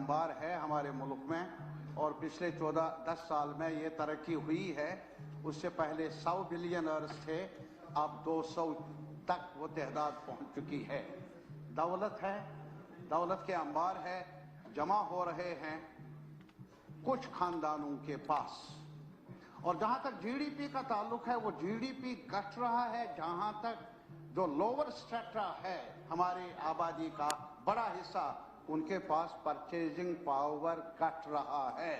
अंबार है हमारे मुल्क में, और पिछले 14-10 साल में ये तरक्की हुई है। उससे पहले 100 बिलियनर्स थे, अब 200 तक वो तादाद पहुंच चुकी है। दौलत है, दौलत के अंबार है, जमा हो रहे हैं कुछ खानदानों के पास। और जहां तक जीडीपी का ताल्लुक है, वो जीडीपी घट रहा है। जहां तक जो लोअर स्ट्रेटा है हमारी आबादी का बड़ा हिस्सा, उनके पास परचेजिंग पावर घट रहा है।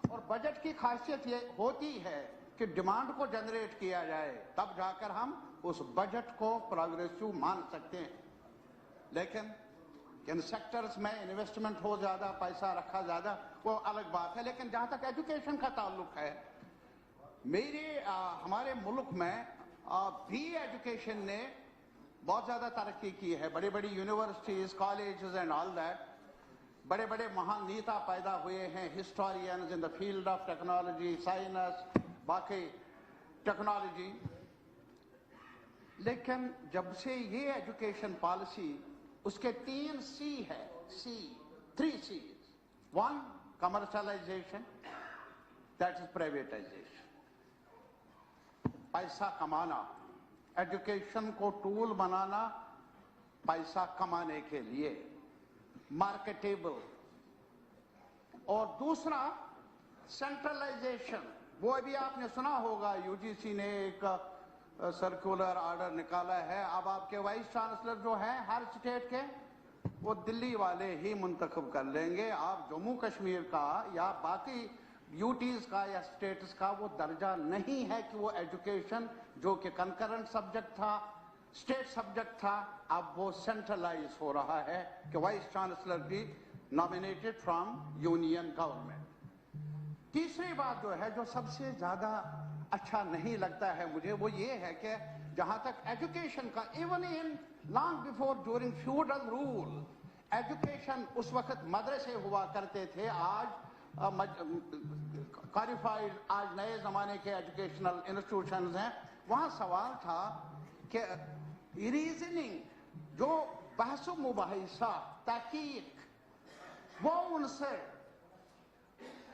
और बजट की खासियत ये होती है कि डिमांड को जनरेट किया जाए, तब जाकर हम उस बजट को प्रोग्रेसिव मान सकते हैं। लेकिन इन सेक्टर्स में इन्वेस्टमेंट हो ज्यादा, पैसा रखा ज्यादा, वो अलग बात है। लेकिन जहां तक एजुकेशन का ताल्लुक है, हमारे मुल्क में भी एजुकेशन ने बहुत ज्यादा तरक्की की है। बड़ी बड़ी universities, colleges and all that, बड़े बड़े महान नेता पैदा हुए हैं, historians in the field of technology, science, बाकी टेक्नोलॉजी। लेकिन जब से ये एजुकेशन पॉलिसी, उसके 3 C है, 3 C's। 1 commercialisation, that is privatisation. पैसा कमाना, एजुकेशन को टूल बनाना पैसा कमाने के लिए, मार्केटेबल। और दूसरा सेंट्रलाइजेशन। वो भी आपने सुना होगा, यूजीसी ने एक सर्कुलर ऑर्डर निकाला है। अब आपके वाइस चांसलर जो है हर स्टेट के, वो दिल्ली वाले ही मुंतखब कर लेंगे। आप जम्मू कश्मीर का या बाकी यूटीज का या स्टेट्स का वो दर्जा नहीं है कि वो एजुकेशन, जो कि कंकरेंट सब्जेक्ट था, स्टेट सब्जेक्ट था, अब वो सेंट्रलाइज हो रहा है कि वाइस चांसलर भी नॉमिनेटेड फ्रॉम यूनियन गवर्नमेंट। तीसरी बात जो है, जो सबसे ज्यादा अच्छा नहीं लगता है मुझे, वो ये है कि जहां तक एजुकेशन का, even in long before during feudal rule, education उस वक्त मदरसे हुआ करते थे, आज क्वालिफाइड, आज नए जमाने के एजुकेशनल इंस्टीट्यूशंस हैं। वहां सवाल था कि रीजनिंग, जो बहस मुबाहिसा, तहकीक, वो उनसे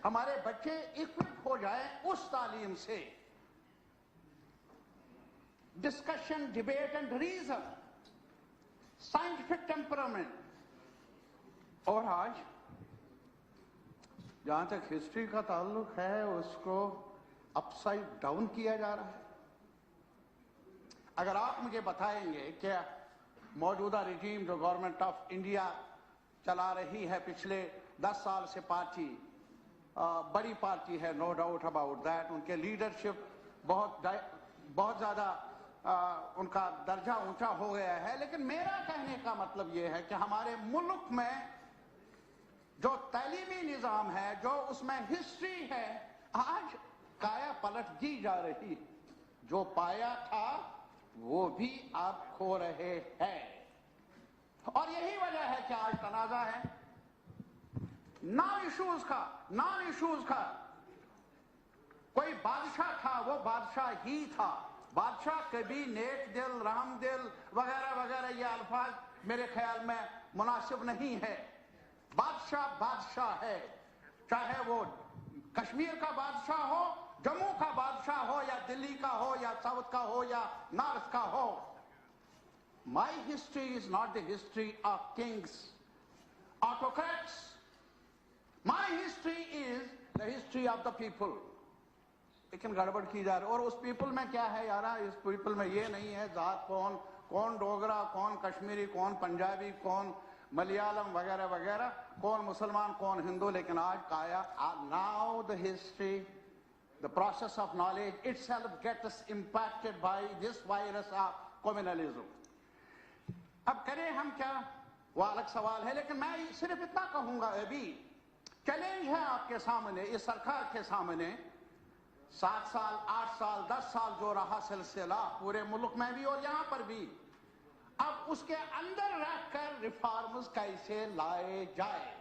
हमारे बच्चे इक्विप हो जाए उस तालीम से। Discussion, debate and reason, scientific temperament. और आज जहां तक हिस्ट्री का ताल्लुक है, उसको अपसाइड डाउन किया जा रहा है। अगर आप मुझे बताएंगे कि मौजूदा रिजीम जो गवर्नमेंट ऑफ इंडिया चला रही है पिछले 10 साल से, पार्टी बड़ी पार्टी है, नो डाउट अबाउट दैट, उनके लीडरशिप बहुत ज्यादा उनका दर्जा ऊंचा हो गया है। लेकिन मेरा कहने का मतलब यह है कि हमारे मुल्क में जो तालीमी निजाम है, जो उसमें हिस्ट्री है, आज काया पलट दी जा रही। जो पाया था वो भी आप खो रहे हैं। और यही वजह है कि आज तनाजा है नॉन इश्यूज का। कोई बादशाह था, वो बादशाह ही था। बादशाह कभी नेक दिल, रहम दिल वगैरह वगैरह ये अल्फाज मेरे ख्याल में मुनासिब नहीं है। बादशाह है, चाहे वो कश्मीर का बादशाह हो, जम्मू का बादशाह हो, या दिल्ली का हो, या साउथ का हो, या नॉर्थ का हो। My history is not the history of kings, autocrats. My history is the history of the people. लेकिन गड़बड़ की जा रही है। और उस पीपल में क्या है यारा, इस पीपल में ये नहीं है जात कौन डोगरा, कौन कश्मीरी, कौन पंजाबी, कौन मलयालम वगैरह वगैरह, कौन मुसलमान, कौन हिंदू। लेकिन आज काया, now the history, the process of knowledge itself gets impacted by this virus of communalism. अब करें हम क्या, वो अलग सवाल है। लेकिन मैं सिर्फ इतना कहूंगा, अभी चैलेंज है आपके सामने, इस सरकार के सामने। 7 साल, 8 साल, 10 साल जो रहा सिलसिला पूरे मुल्क में भी और यहां पर भी, अब उसके अंदर रखकर रिफॉर्म्स कैसे लाए जाए।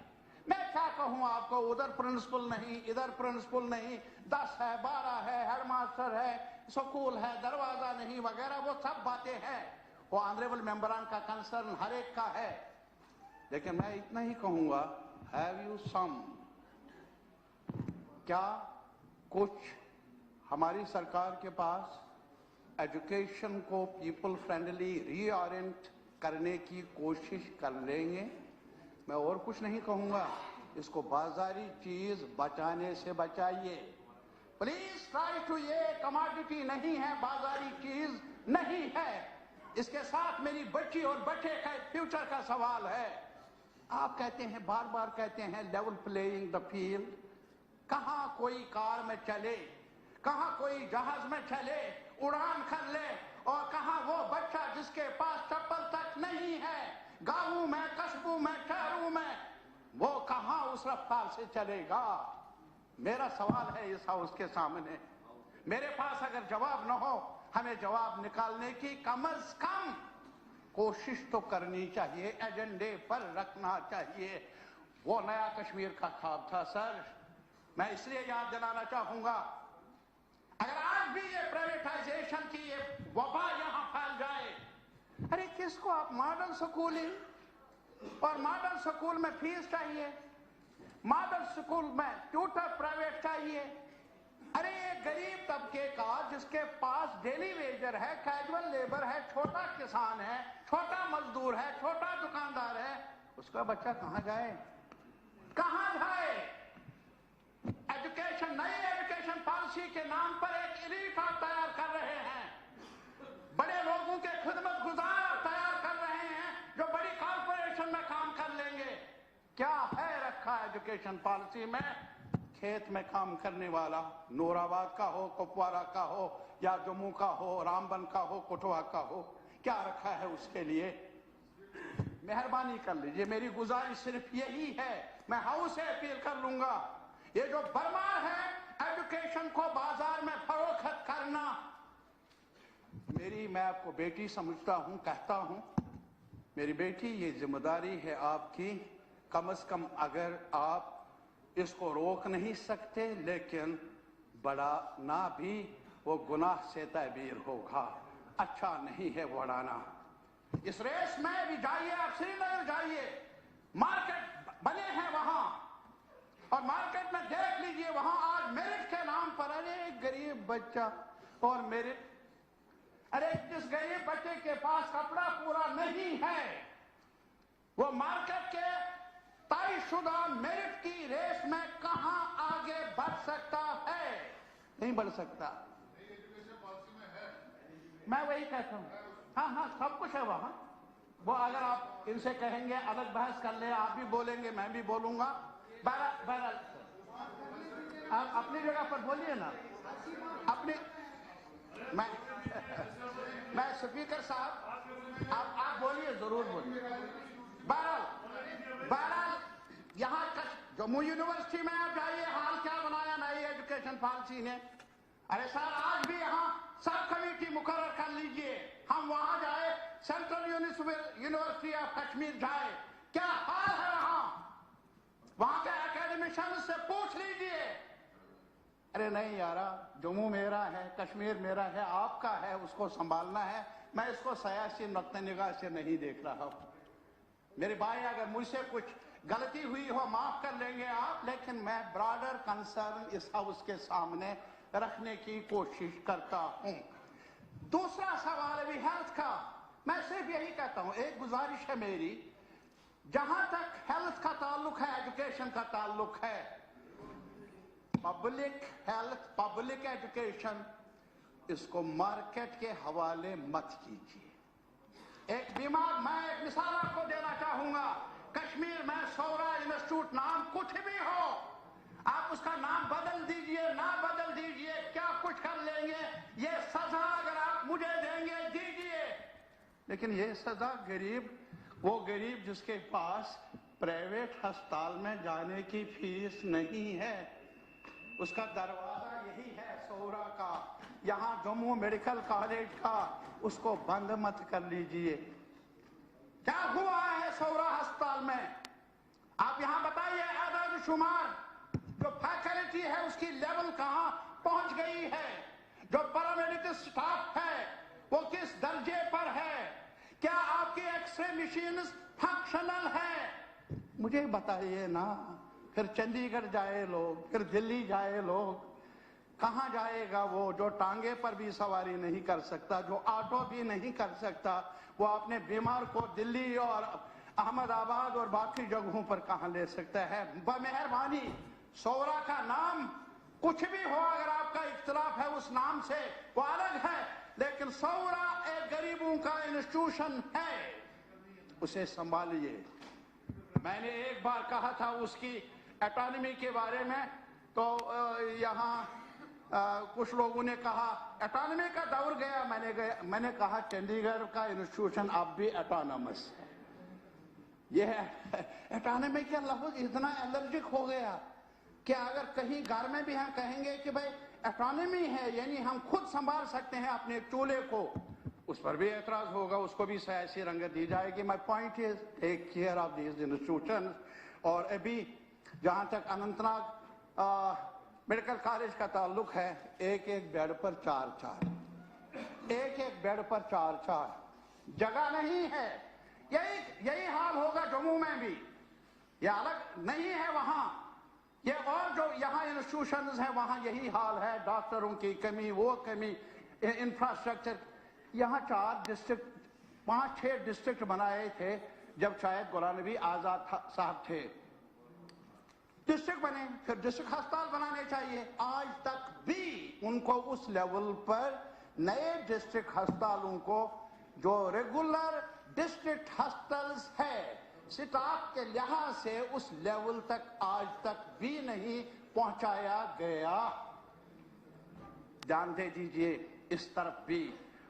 मैं क्या कहूं आपको, उधर प्रिंसिपल नहीं, इधर प्रिंसिपल नहीं, 10 है, 12 है, हेडमास्टर है, स्कूल है, दरवाजा नहीं वगैरह, वो सब बातें हैं। वो ऑनरेबल मेंबरान का कंसर्न हर एक का है। लेकिन मैं इतना ही कहूंगा, हैव यू सम, क्या कुछ हमारी सरकार के पास एजुकेशन को पीपल फ्रेंडली रीओरिएंट करने की कोशिश कर लेंगे? मैं और कुछ नहीं कहूंगा, इसको बाजारी चीज बचाने से बचाइए प्लीज। ट्राई टू, ये कमोडिटी नहीं है, बाजारी चीज नहीं है। इसके साथ मेरी बच्ची और बच्चे का फ्यूचर का सवाल है। आप कहते हैं, बार बार कहते हैं लेवल प्लेइंग द फील्ड। कहां कोई कार में चले, कहां कोई जहाज में चले, उड़ान कर ले, और कहां वो बच्चा जिसके पास चप्पल तक नहीं है, गांवों में, कस्बों में, शहरों में, वो कहां उस रफ्तार से चलेगा? मेरा सवाल है इस हाउस के सामने। मेरे पास अगर जवाब न हो, हमें जवाब निकालने की कम से कम कोशिश तो करनी चाहिए, एजेंडे पर रखना चाहिए। वो नया कश्मीर का ख्वाब था सर। मैं इसलिए याद दिलाना चाहूंगा, अगर आज भी ये प्राइवेटाइजेशन की ये वबा यहां फैल जाए, अरे किसको आप मॉडल स्कूलिंग, और मॉडल स्कूल में फीस चाहिए, मॉडल स्कूल में ट्यूटर प्राइवेट चाहिए। अरे ये गरीब तबके का जिसके पास डेली वेजर है, कैजुअल लेबर है, छोटा किसान है, छोटा मजदूर है, छोटा दुकानदार है, उसका बच्चा कहां जाए, कहां जाए? एजुकेशन, नई एजुकेशन पॉलिसी के नाम पर एक एलीट आप तैयार कर रहे हैं, बड़े लोगों के खिदमत गुजार आप तैयार कर रहे हैं जो बड़ी कॉर्पोरेशन में काम कर लेंगे। क्या है रखा एजुकेशन पॉलिसी में? खेत में काम करने वाला, नूराबाद का हो, कुपवारा का हो, या जम्मू का हो, रामबन का हो, कठुआ का हो, क्या रखा है उसके लिए? मेहरबानी कर लीजिए, मेरी गुजारिश सिर्फ यही है, मैं हाउस से अपील कर लूंगा, ये जो भरमार है एजुकेशन को बाजार में फरोख्त करना, मैं आपको बेटी समझता हूं, कहता हूं, मेरी बेटी, ये जिम्मेदारी है आपकी। कम से कम अगर आप इसको रोक नहीं सकते, लेकिन बड़ा ना भी वो गुनाह से ताबीर होगा। अच्छा नहीं है बढ़ाना। इस रेस में भी जाइए, आप श्रीनगर जाइए, मार्केट बने हैं वहां, और मार्केट में देख लीजिए, वहां आज मेरिट के नाम पर, अरे गरीब बच्चा और मेरिट, अरे जिस गरीब बच्चे के पास कपड़ा पूरा नहीं है, वो मार्केट के तयशुदा मेरिट की रेस में कहां आगे बढ़ सकता है? नहीं बढ़ सकता। मैं वही कहता हूं, हाँ हाँ सब कुछ है वहां। वो अगर आप इनसे कहेंगे अलग बहस कर ले, आप भी बोलेंगे, मैं भी बोलूंगा। बहरहाल आप अपनी जगह पर बोलिए ना, अपनी। मैं स्पीकर साहब, आप बोलिए, जरूर बोलिए। बहरहाल यहाँ जम्मू यूनिवर्सिटी में आप जाइए, हाल क्या बनाया नई एजुकेशन पॉलिसी ने। अरे सर, आज भी यहाँ सब कमेटी मुकर्रर कर लीजिए, हम वहां जाए, सेंट्रल यूनिवर्सिटी ऑफ कश्मीर जाए, क्या हाल है वहां के एकेडमिशियन से पूछ लीजिए। अरे नहीं यारा, जम्मू मेरा है, कश्मीर मेरा है, आपका है, उसको संभालना है। मैं इसको सियासी नुक्ते निगाह से नहीं देख रहा हूं। मेरे भाई, अगर मुझसे कुछ गलती हुई हो माफ कर लेंगे आप, लेकिन मैं ब्रॉडर कंसर्न इस हाउस के सामने रखने की कोशिश करता हूं। दूसरा सवाल है हेल्थ का। मैं सिर्फ यही कहता हूं, एक गुजारिश है मेरी, जहां तक हेल्थ का ताल्लुक है, एजुकेशन का ताल्लुक है, पब्लिक हेल्थ, पब्लिक एजुकेशन, इसको मार्केट के हवाले मत कीजिए। एक बीमार, मैं एक मिसाल आपको देना चाहूंगा, कश्मीर में सौरा इंस्टीट्यूट नाम कुछ भी हो, आप उसका नाम बदल दीजिए, ना बदल दीजिए, क्या कुछ कर लेंगे, ये सजा अगर आप मुझे देंगे दीजिए। लेकिन ये सजा गरीब, वो गरीब जिसके पास प्राइवेट अस्पताल में जाने की फीस नहीं है, उसका दरवाजा यही है सौरा का, यहाँ जम्मू मेडिकल कॉलेज का, उसको बंद मत कर लीजिए। क्या हुआ है सौरा अस्पताल में? आप यहाँ बताइए, आदाद शुमार जो फैकल्टी है उसकी लेवल कहां पहुंच गई है, जो पैरामेडिकल स्टाफ है वो किस दर्जे पर है, क्या आपकी एक्सरे मशीन फंक्शनल है? मुझे बताइए ना, फिर चंडीगढ़ जाए लोग, फिर दिल्ली जाए लोग, कहाँ जाएगा वो जो टांगे पर भी सवारी नहीं कर सकता, जो ऑटो भी नहीं कर सकता, वो अपने बीमार को दिल्ली और अहमदाबाद और बाकी जगहों पर कहाँ ले सकता है? बमेहरबानी सौरा का नाम कुछ भी हो, अगर आपका इख्तिलाफ है उस नाम से वो अलग है, लेकिन सौरा एक गरीबों का इंस्टीट्यूशन है, उसे संभालिए। मैंने एक बार कहा था उसकी ऑटोनॉमी के बारे में, तो यहाँ कुछ लोगों ने कहा ऑटोनॉमी का दौर गया, मैंने कहा चंडीगढ़ का इंस्टीट्यूशन अब भी ऑटोनॉमस है। यह ऑटोनॉमी का लफ्ज इतना एलर्जिक हो गया कि अगर कहीं घर में भी हम कहेंगे कि भाई ऑटोनॉमी है, यानी हम खुद संभाल सकते हैं अपने चूल्हे को, उस पर भी एतराज होगा, उसको भी सियासी रंगत दी जाएगी। My point is take care of these institution. और अभी जहां तक अनंतनाग मेडिकल कॉलेज का ताल्लुक है, एक एक बेड पर 4-4, एक एक बेड पर 4-4 जगह नहीं है। यही हाल होगा जम्मू में भी, यह अलग नहीं है वहां, ये और जो यहाँ इंस्टीट्यूशंस हैं वहां यही हाल है, डॉक्टरों की कमी, वो कमी, इंफ्रास्ट्रक्चर। यहाँ 4 डिस्ट्रिक्ट 5-6 डिस्ट्रिक्ट बनाए थे जब शायद गुलाम नबी आजाद साहब थे, डिस्ट्रिक्ट बने, फिर डिस्ट्रिक्ट अस्पताल बनाने चाहिए। आज तक भी उनको उस लेवल पर नए डिस्ट्रिक्ट अस्पतालों को जो रेगुलर डिस्ट्रिक्ट हॉस्पिटल्स है स्टाफ के लिहाज से उस लेवल तक आज तक भी नहीं पहुंचाया गया। ध्यान दे दीजिए इस तरफ भी।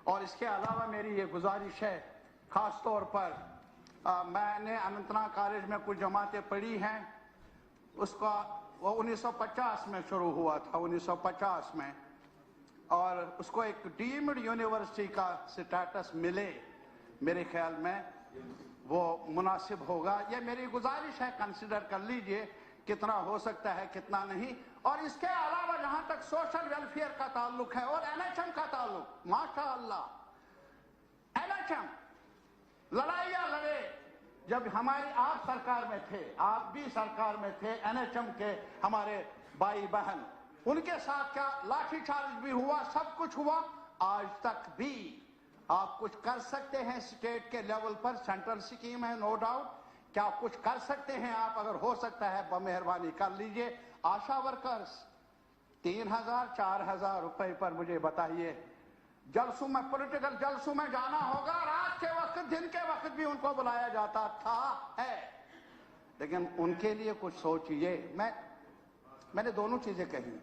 और इसके अलावा मेरी ये गुजारिश है, खास तौर पर मैंने अनंतनाग कॉलेज में कुछ जमातें पढ़ी हैं, उसका वो 1950 में शुरू हुआ था, 1950 में, और उसको एक डीम्ड यूनिवर्सिटी का स्टेटस मिले, मेरे ख्याल में वो मुनासिब होगा। ये मेरी गुजारिश है, कंसिडर कर लीजिए कितना हो सकता है कितना नहीं। और इसके अलावा जहां तक सोशल वेलफेयर का ताल्लुक है और एनएचएम का ताल्लुक, माशाअल्लाह एनएचएम लड़ाइयां लड़े जब हमारी आप सरकार में थे, आप भी सरकार में थे, एनएचएम के हमारे भाई बहन, उनके साथ क्या लाठीचार्ज भी हुआ, सब कुछ हुआ। आज तक भी आप कुछ कर सकते हैं स्टेट के लेवल पर, सेंट्रल स्कीम है नो डाउट, क्या कुछ कर सकते हैं आप? अगर हो सकता है बमेहरबानी कर लीजिए। आशा वर्कर्स 3,000-4,000 रुपए पर मुझे बताइए, जलसों में, पॉलिटिकल जलसों में जाना होगा, रात के वक्त दिन के वक्त भी उनको बुलाया जाता था है, लेकिन उनके लिए कुछ सोचिए। मैंने दोनों चीजें कही,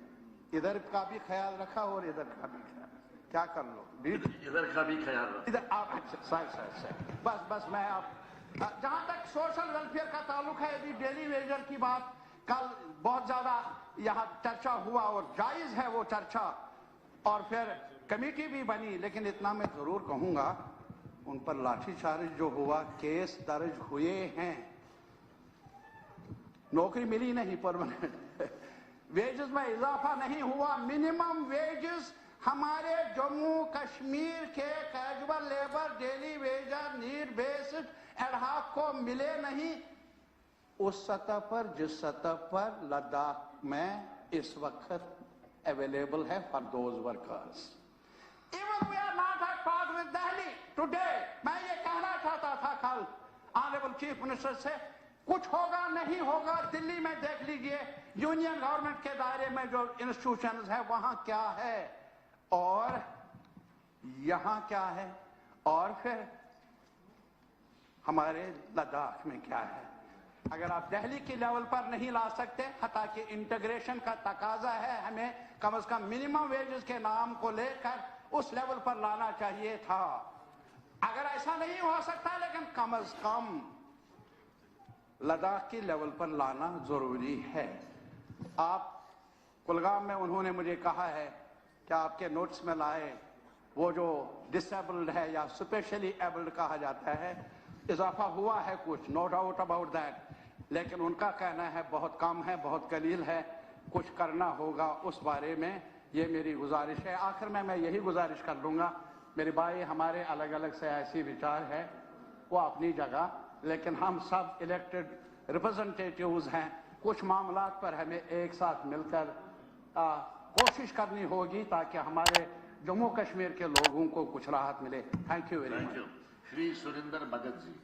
इधर का भी ख्याल रखा और इधर का भी ख्याल, क्या कर लो, इधर का भी ख्याल रखा, इधर आप सर बस मैं आप जहां तक सोशल वेलफेयर का ताल्लुक है, यदि डेली वेजर की बात कल बहुत ज्यादा यहाँ चर्चा हुआ और जायज है वो चर्चा, और फिर कमेटी भी बनी, लेकिन इतना मैं जरूर कहूंगा उन पर लाठीचार्ज जो हुआ, केस दर्ज हुए हैं, नौकरी मिली नहीं परमानेंट, वेजेस में इजाफा नहीं हुआ, मिनिमम वेजेस हमारे जम्मू कश्मीर के casual labour, daily Vaser, need based ad hoc को मिले नहीं उस सतह पर जिस सतह पर लद्दाख में इस वक्त अवेलेबल है for those workers. Even we are not at par with Delhi today. मैं ये कहना चाहता था कल ऑनरेबल चीफ मिनिस्टर से, कुछ होगा नहीं होगा, दिल्ली में देख लीजिए यूनियन गवर्नमेंट के दायरे में जो इंस्टीट्यूशंस है वहां क्या है और यहां क्या है, और फिर हमारे लद्दाख में क्या है। अगर आप दिल्ली के लेवल पर नहीं ला सकते, हालांकि इंटीग्रेशन का तकाजा है, हमें कम से कम मिनिमम वेजेस के नाम को लेकर उस लेवल पर लाना चाहिए था। अगर ऐसा नहीं हो सकता, लेकिन कम से कम लद्दाख के लेवल पर लाना जरूरी है। आप कुलगाम में उन्होंने मुझे कहा है कि आपके नोट्स में लाए, वो जो डिसेबल्ड है या स्पेशली एबल्ड कहा जाता है, इजाफा हुआ है कुछ, नो डाउट अबाउट दैट, लेकिन उनका कहना है बहुत कम है, बहुत कलील है, कुछ करना होगा उस बारे में। ये मेरी गुजारिश है। आखिर में मैं यही गुजारिश कर लूंगा, मेरे भाई हमारे अलग अलग सियासी विचार है वो अपनी जगह, लेकिन हम सब इलेक्टेड रिप्रेजेंटेटिव्स हैं, कुछ मामलात पर हमें एक साथ मिलकर कोशिश करनी होगी ताकि हमारे जम्मू कश्मीर के लोगों को कुछ राहत मिले। Thank you very much. Shri Surendra Bhagat ji.